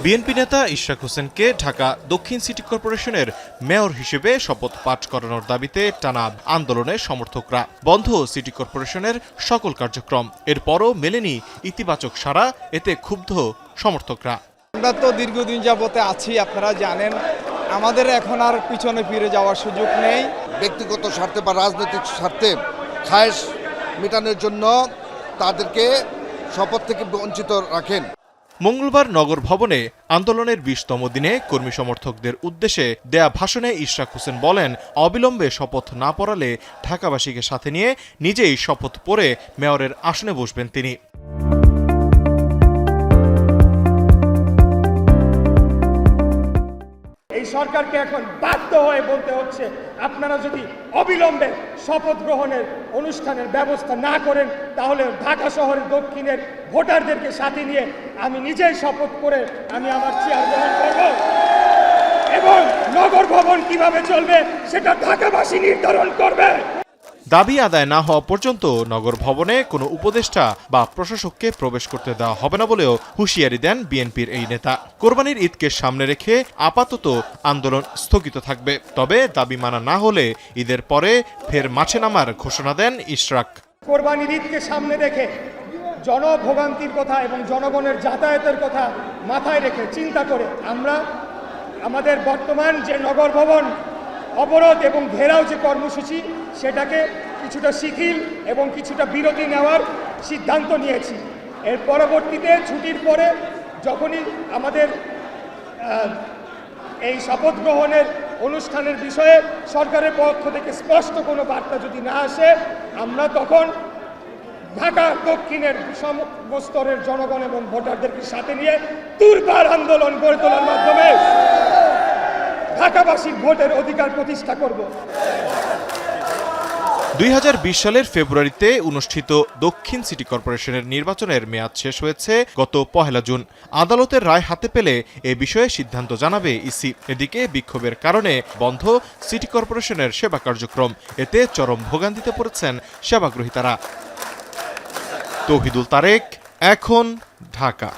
BNP নেতা ইশরাক হোসেনকে ঢাকা দক্ষিণ সিটি কর্পোরেশনের মেয়র হিসেবে শপথ পাঠ করানোর দাবিতে টানা আন্দোলনে সমর্থকরা। বন্ধ সিটি কর্পোরেশনের সকল কার্যক্রম। এরপরও মেলেনি ইতিবাচক সাড়া, এতে ক্ষুব্ধ সমর্থকরা। আমরা তো দীর্ঘদিন যাবতে আছি, আপনারা জানেন, আমাদের এখন আর পিছনে ফিরে যাওয়ার সুযোগ নেই। ব্যক্তিগত স্বার্থে বা রাজনৈতিক স্বার্থে খায়েশ মেটানোর জন্য তাদেরকে শপথ থেকে বঞ্চিত রাখেন। মঙ্গলবার নগর ভবনে আন্দোলনের 20তম দিনে কর্মী সমর্থকদের উদ্দেশ্যে দেয়া ভাষণে ইশরাক হোসেন বলেন, অবিলম্বে শপথ না পড়ালে ঢাকাবাসীকে সাথে নিয়ে নিজেই শপথ পড়ে মেয়রের আসনে বসবেন তিনি। এই সরকারকে এখন বাধ্য হয়ে বলতে হচ্ছে, আপনারা যদি অবিলম্বে শপথ গ্রহণের অনুষ্ঠানের ব্যবস্থা না করেন তাহলে ঢাকা শহরের দক্ষিণের ভোটারদেরকে সাথে নিয়ে আমি নিজেই শপথ করে আমি আমার চেয়ার গ্রহণ করব এবং নগর ভবন কিভাবে চলবে সেটা ঢাকাবাসী নির্ধারণ করবে। দাবি আদায় না হওয়া পর্যন্ত নগর ভবনে কোনো উপদেষ্টা বা প্রশাসককে প্রবেশ করতে দেওয়া হবে না বলেও হুঁশিয়ারি দেন বিএনপির এই নেতা। কোরবানির ঈদকে সামনে রেখে আপাতত আন্দোলন স্থগিত থাকবে, তবে দাবি মানা না হলে ঈদের পরে ফের মাঠে নামার ঘোষণা দেন ইশরাক। কোরবানির ঈদকে সামনে রেখে জনভোগান্তির কথা এবং জনগণের যাতায়াতের কথা মাথায় রেখে চিন্তা করে আমরা আমাদের বর্তমান যে নগর ভবন অবরোধ এবং ঘেরাও যে কর্মসূচি সেটাকে কিছুটা শিথিল এবং কিছুটা বিরতি নেওয়ার সিদ্ধান্ত নিয়েছি। এর পরবর্তীতে ছুটির পরে যখনই আমাদের এই শপথ গ্রহণের অনুষ্ঠানের বিষয়ে সরকারের পক্ষ থেকে স্পষ্ট কোনো বার্তা যদি না আসে, আমরা তখন ঢাকা দক্ষিণের সমস্ত স্তরের জনগণ এবং ভোটারদেরকে সাথে নিয়ে দুর্বার আন্দোলন গড়ে তোলার মাধ্যমে ঢাকাবাসীর ভোটের অধিকার প্রতিষ্ঠা করব। 2020 সালের ফেব্রুয়ারিতে অনুষ্ঠিত দক্ষিণ সিটি কর্পোরেশনের নির্বাচনের মেয়াদ শেষ হয়েছে গত 1 জুন। আদালতের রায় হাতে পেলে এ বিষয়ে সিদ্ধান্ত জানাবে ইসি। এদিকে বিক্ষোভের কারণে বন্ধ সিটি কর্পোরেশনের সেবা কার্যক্রম, এতে চরম ভোগান্তিতে পড়েছেন সেবাগ্রহীতারা। তৌহিদুল তারেক, এখন, ঢাকা।